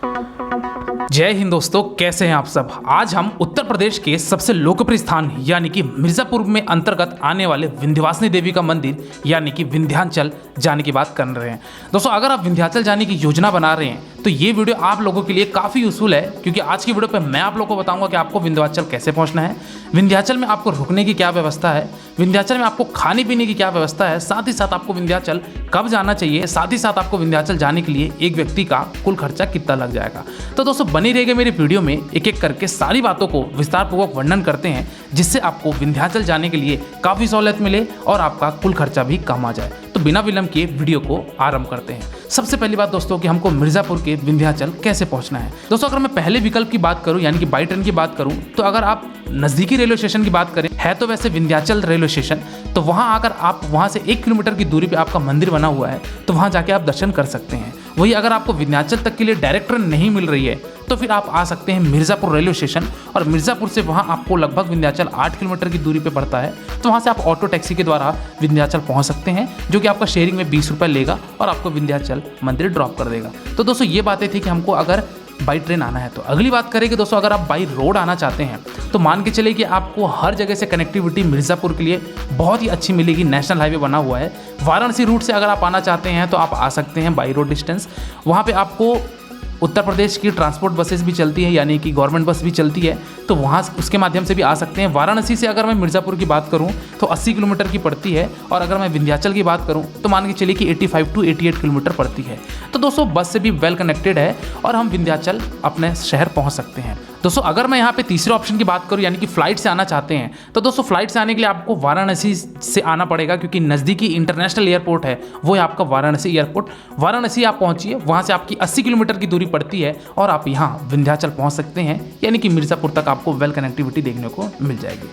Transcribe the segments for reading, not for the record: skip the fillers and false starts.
जय हिंद दोस्तों, कैसे हैं आप सब। आज हम उत्तर प्रदेश के सबसे लोकप्रिय स्थान यानी कि मिर्जापुर में अंतर्गत आने वाले विंध्यवासिनी देवी का मंदिर यानी कि विंध्याचल जाने की बात कर रहे हैं। दोस्तों, अगर आप विंध्याचल जाने की योजना बना रहे हैं तो ये वीडियो आप लोगों के लिए काफ़ी यूजफुल है, क्योंकि आज की वीडियो पे मैं आप लोगों को बताऊंगा कि आपको विंध्याचल कैसे पहुंचना है, विंध्याचल में आपको रुकने की क्या व्यवस्था है, विंध्याचल में आपको खाने पीने की क्या व्यवस्था है, साथ ही साथ आपको विंध्याचल कब जाना चाहिए, साथ ही साथ आपको विंध्याचल जाने के लिए एक व्यक्ति का कुल खर्चा कितना लग जाएगा। तो दोस्तों, बनी रहेगी मेरी वीडियो में, एक एक करके सारी बातों को विस्तारपूर्वक वर्णन करते हैं, जिससे आपको विंध्याचल जाने के लिए काफ़ी सहूलियत मिले और आपका कुल खर्चा भी कम आ जाए। तो बिना विलंब किए वीडियो को आरंभ करते हैं। सबसे पहली बात दोस्तों कि हमको मिर्जापुर के विंध्याचल कैसे पहुंचना है। दोस्तों, अगर मैं पहले विकल्प की बात करूं यानी कि बाई ट्रेन की बात करूं, तो अगर आप नज़दीकी रेलवे स्टेशन की बात करें, है तो वैसे विंध्याचल रेलवे स्टेशन, तो वहां आकर आप वहां से 1 किलोमीटर की दूरी पे आपका मंदिर बना हुआ है, तो वहां जाके आप दर्शन कर सकते हैं। वही अगर आपको विंध्याचल तक के लिए डायरेक्ट ट्रेन नहीं मिल रही है तो फिर आप आ सकते हैं मिर्ज़ापुर रेलवे स्टेशन, और मिर्ज़ापुर से वहाँ आपको लगभग विंध्याचल 8 किलोमीटर की दूरी पे पड़ता है। तो वहाँ से आप ऑटो टैक्सी के द्वारा विंध्याचल पहुँच सकते हैं, जो कि आपका शेयरिंग में 20 रुपये लेगा और आपको विंध्याचल मंदिर ड्रॉप कर देगा। तो दोस्तों, ये बातें थी कि हमको अगर बाई ट्रेन आना है। तो अगली बात करें कि दोस्तों, अगर आप बाई रोड आना चाहते हैं तो मान के चलिए कि आपको हर जगह से कनेक्टिविटी मिर्ज़ापुर के लिए बहुत ही अच्छी मिलेगी। नेशनल हाईवे बना हुआ है। वाराणसी रूट से अगर आप आना चाहते हैं तो आप आ सकते हैं बाई रोड डिस्टेंस। वहाँ पे आपको उत्तर प्रदेश की ट्रांसपोर्ट बसेस भी चलती है, यानी कि गवर्नमेंट बस भी चलती है, तो वहाँ उसके माध्यम से भी आ सकते हैं। वाराणसी से अगर मैं मिर्ज़ापुर की बात करूँ तो 80 किलोमीटर की पड़ती है, और अगर मैं विंध्याचल की बात करूँ तो मान के चलिए कि 85 टू 88 किलोमीटर पड़ती है। तो दोस्तों, बस से भी वेल कनेक्टेड है और हम विंध्याचल अपने शहर पहुँच सकते हैं। दोस्तों, अगर मैं यहाँ पे तीसरे ऑप्शन की बात करूँ यानी कि फ़्लाइट से आना चाहते हैं, तो दोस्तों फ़्लाइट से आने के लिए आपको वाराणसी से आना पड़ेगा, क्योंकि नज़दीकी इंटरनेशनल एयरपोर्ट है वो है आपका वाराणसी एयरपोर्ट। वाराणसी आप पहुँचिए, वहाँ से आपकी 80 किलोमीटर की दूरी पड़ती है और आप यहाँ विंध्याचल पहुँच सकते हैं, यानी कि मिर्ज़ापुर तक आपको वेल कनेक्टिविटी देखने को मिल जाएगी।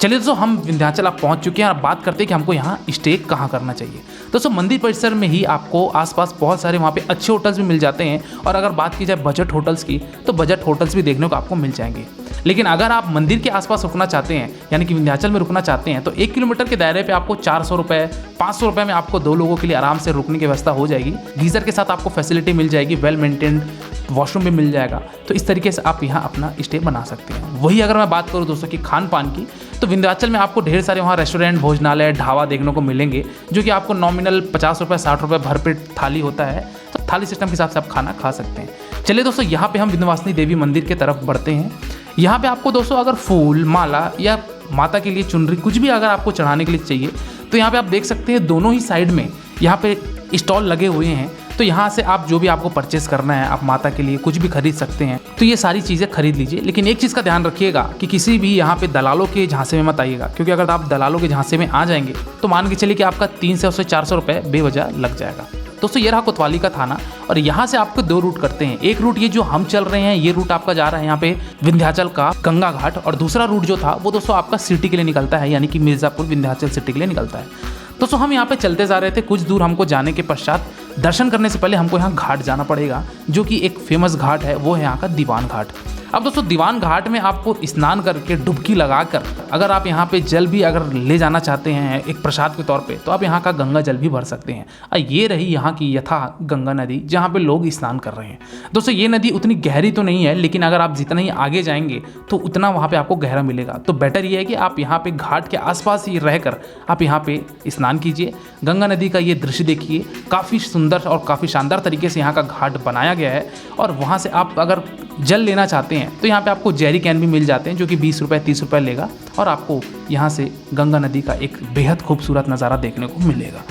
चलिए दोस्तों, हम विंध्याचल आप पहुंच चुके हैं और बात करते हैं कि हमको यहाँ स्टे कहाँ करना चाहिए। दोस्तों, मंदिर परिसर में ही आपको आसपास बहुत सारे वहाँ पे अच्छे होटल्स भी मिल जाते हैं, और अगर बात की जाए बजट होटल्स की तो बजट होटल्स भी देखने को आपको मिल जाएंगे। लेकिन अगर आप मंदिर के आसपास रुकना चाहते हैं यानी कि विंध्याचल में रुकना चाहते हैं, तो 1 किलोमीटर के दायरे पे आपको 400 रुपये 500 रुपये में आपको 2 लोगों के लिए आराम से रुकने की व्यवस्था हो जाएगी। गीज़र के साथ आपको फैसिलिटी मिल जाएगी, वेल मेंटेन्ड वॉशरूम भी मिल जाएगा। तो इस तरीके से आप यहाँ अपना स्टे बना सकते हैं। वही अगर मैं बात करूँ दोस्तों कि खान पान की, तो विंध्याचल में आपको ढेर सारे वहाँ रेस्टोरेंट, भोजनालय, ढाबा देखने को मिलेंगे, जो कि आपको नॉमिनल 50 रुपये 60 रुपये भरपेट थाली होता है। तो थाली सिस्टम के हिसाब से आप खाना खा सकते हैं। चलिए दोस्तों, यहाँ पे हम विंध्यवासिनी देवी मंदिर की तरफ बढ़ते हैं। यहाँ पे आपको दोस्तों अगर फूल, माला या माता के लिए चुनरी कुछ भी अगर आपको चढ़ाने के लिए चाहिए, तो यहाँ पे आप देख सकते हैं दोनों ही साइड में यहाँ पे स्टॉल लगे हुए हैं। तो यहाँ से आप जो भी आपको परचेस करना है, आप माता के लिए कुछ भी खरीद सकते हैं। तो ये सारी चीज़ें खरीद लीजिए, लेकिन एक चीज़ का ध्यान रखिएगा कि किसी भी यहाँ पे दलालों के झांसे में मत आइएगा, क्योंकि अगर आप दलालों के झांसे में आ जाएंगे तो मान के चलिए कि आपका 300 से 400 रुपये बेवजह लग जाएगा। दोस्तों, ये रहा कोतवाली का थाना, और यहाँ से आपको 2 रूट करते हैं। एक रूट ये जो हम चल रहे हैं, ये रूट आपका जा रहा है यहाँ पे विंध्याचल का गंगा घाट, और दूसरा रूट जो था वो दोस्तों आपका सिटी के लिए निकलता है, यानी कि मिर्ज़ापुर विंध्याचल सिटी के लिए निकलता है। दोस्तों, हम यहाँ पे चलते जा रहे थे। कुछ दूर हमको जाने के पश्चात दर्शन करने से पहले हमको यहाँ घाट जाना पड़ेगा, जो कि एक फेमस घाट है, वो है यहाँ का दीवान घाट। अब दोस्तों, दीवान घाट में आपको स्नान करके डुबकी लगाकर अगर आप यहाँ पे जल भी अगर ले जाना चाहते हैं एक प्रसाद के तौर पे, तो आप यहाँ का गंगा जल भी भर सकते हैं। ये रही यहाँ की यथा गंगा नदी, जहाँ पे लोग स्नान कर रहे हैं। दोस्तों, ये नदी उतनी गहरी तो नहीं है, लेकिन अगर आप जितना ही आगे जाएंगे तो उतना वहाँ पे आपको गहरा मिलेगा। तो बेटर ये है कि आप यहाँ पे घाट के आसपास ही रहकर आप यहाँ पे स्नान कीजिए। गंगा नदी का ये दृश्य देखिए, काफ़ी सुंदर और काफ़ी शानदार तरीके से यहाँ का घाट बनाया गया है। और वहाँ से आप अगर जल लेना चाहते हैं तो यहाँ पे आपको जेरी कैन भी मिल जाते हैं, जो कि 20 रुपये 30 रुपये लेगा, और आपको यहाँ से गंगा नदी का एक बेहद खूबसूरत नज़ारा देखने को मिलेगा।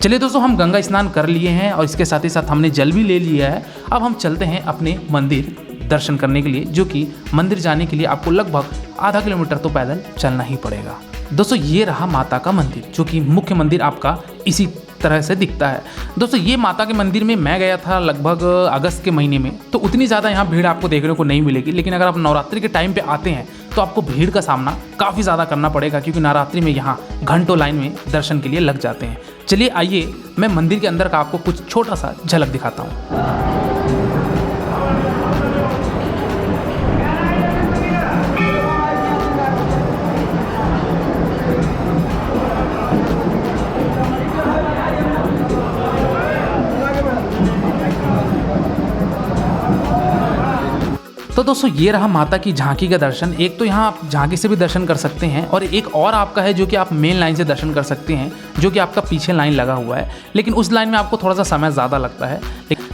चलिए दोस्तों, हम गंगा स्नान कर लिए हैं और इसके साथ ही साथ हमने जल भी ले लिया है। अब हम चलते हैं अपने मंदिर दर्शन करने के लिए, जो कि मंदिर जाने के लिए आपको लगभग आधा किलोमीटर तो पैदल चलना ही पड़ेगा। दोस्तों, ये रहा माता का मंदिर, जो कि मुख्य मंदिर आपका इसी तरह से दिखता है। दोस्तों, ये माता के मंदिर में मैं गया था लगभग अगस्त के महीने में, तो उतनी ज़्यादा यहाँ भीड़ आपको देखने को नहीं मिलेगी। लेकिन अगर आप नवरात्रि के टाइम पे आते हैं तो आपको भीड़ का सामना काफ़ी ज़्यादा करना पड़ेगा, क्योंकि नवरात्रि में यहाँ घंटों लाइन में दर्शन के लिए लग जाते हैं। चलिए आइए, मैं मंदिर के अंदर का आपको कुछ छोटा सा झलक दिखाता हूँ। तो दोस्तों ये रहा माता की झांकी का दर्शन। एक तो यहाँ आप झांकी से भी दर्शन कर सकते हैं और एक और आपका है जो कि आप मेन लाइन से दर्शन कर सकते हैं, जो कि आपका पीछे लाइन लगा हुआ है, लेकिन उस लाइन में आपको थोड़ा सा समय ज़्यादा लगता है।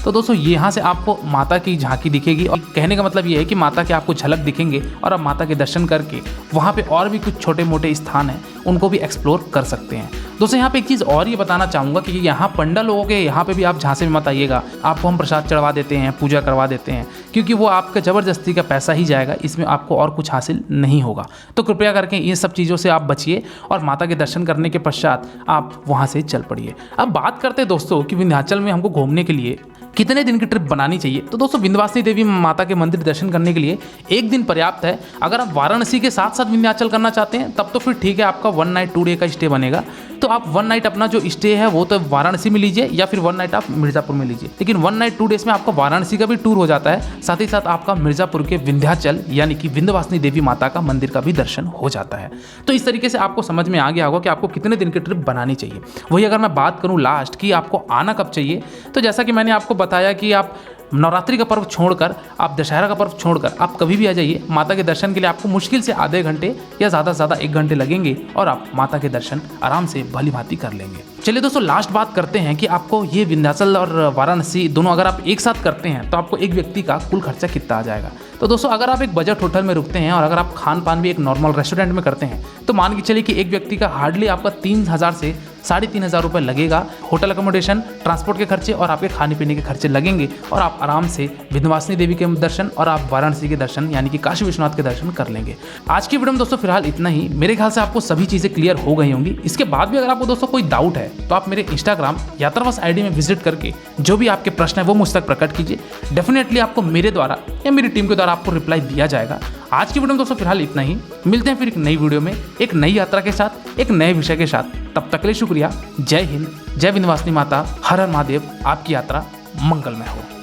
तो दोस्तों यहाँ से आपको माता की झांकी दिखेगी और कहने का मतलब ये है कि माता के आपको झलक दिखेंगे और आप माता के दर्शन करके वहाँ पे और भी कुछ छोटे मोटे स्थान हैं उनको भी एक्सप्लोर कर सकते हैं। दोस्तों यहाँ पे एक चीज़ और ये बताना चाहूँगा कि यहाँ पंडा लोगों के यहाँ पे भी आप जहाँ से भी मत आइएगा, आपको हम प्रसाद चढ़वा देते हैं, पूजा करवा देते हैं, क्योंकि वो आपका ज़बरदस्ती का पैसा ही जाएगा, इसमें आपको और कुछ हासिल नहीं होगा। तो कृपया करके इन सब चीज़ों से आप बचिए और माता के दर्शन करने के पश्चात आप वहाँ से चल पड़िए। अब बात करते हैं दोस्तों कि विंध्याचल में हमको घूमने के लिए कितने दिन की ट्रिप बनानी चाहिए। तो दोस्तों विंध्यवासिनी देवी माता के मंदिर दर्शन करने के लिए एक दिन पर्याप्त है। अगर आप वाराणसी के साथ साथ विंध्याचल करना चाहते हैं तब तो फिर ठीक है, आपका 1 नाइट 2 डे का स्टे बनेगा। तो आप 1 नाइट अपना जो स्टे है वो तो वाराणसी में लीजिए या फिर 1 नाइट आप मिर्ज़ापुर में लीजिए, लेकिन 1 नाइट 2 डेज में आपका वाराणसी का भी टूर हो जाता है, साथ ही साथ आपका मिर्ज़ापुर के विंध्याचल यानी कि विंध्यवासिनी देवी माता का मंदिर का भी दर्शन हो जाता है। तो इस तरीके से आपको समझ में आ गया होगा कि आपको कितने दिन की ट्रिप बनानी चाहिए। वही अगर मैं बात करूँ लास्ट कि आपको आना कब चाहिए, तो जैसा कि मैंने आपको बताया कि आप नवरात्रि का पर्व छोड़कर, आप दशहरा का पर्व छोड़कर आप कभी भी आ जाइए। माता के दर्शन के लिए आपको मुश्किल से आधे घंटे या ज़्यादा से ज़्यादा 1 घंटे लगेंगे और आप माता के दर्शन आराम से भली भांति कर लेंगे। चलिए दोस्तों लास्ट बात करते हैं कि आपको ये विंध्याचल और वाराणसी दोनों अगर आप एक साथ करते हैं तो आपको एक व्यक्ति का कुल खर्चा कितना आ जाएगा। तो दोस्तों अगर आप एक बजट होटल में रुकते हैं और अगर आप खान पान भी एक नॉर्मल रेस्टोरेंट में करते हैं तो मान के चलिए कि एक व्यक्ति का हार्डली आपका 3000 से 3500 रुपये लगेगा। होटल अकोमोडेशन, ट्रांसपोर्ट के खर्चे और आपके खाने पीने के खर्चे लगेंगे और आप आराम से विंध्यवासिनी देवी के दर्शन और आप वाराणसी के दर्शन यानी कि काशी विश्वनाथ के दर्शन कर लेंगे। आज की वीडियो में दोस्तों फिलहाल इतना ही। मेरे ख्याल से आपको सभी चीज़ें क्लियर हो गई होंगी। इसके बाद भी अगर आपको दोस्तों कोई डाउट है तो आप मेरे इंस्टाग्राम यात्रावास ID में विजिट करके जो भी आपके प्रश्न है वो मुझ तक प्रकट कीजिए। डेफिनेटली आपको मेरे द्वारा या मेरी टीम के द्वारा आपको रिप्लाई दिया जाएगा। आज की वीडियो में दोस्तों फिलहाल इतना ही। मिलते हैं फिर एक नई वीडियो में एक नई यात्रा के साथ, एक नए विषय के साथ। तब तक के लिए शुक्रिया। जय हिंद, जय विंध्यवासिनी माता, हर हर महादेव। आपकी यात्रा मंगलमय हो।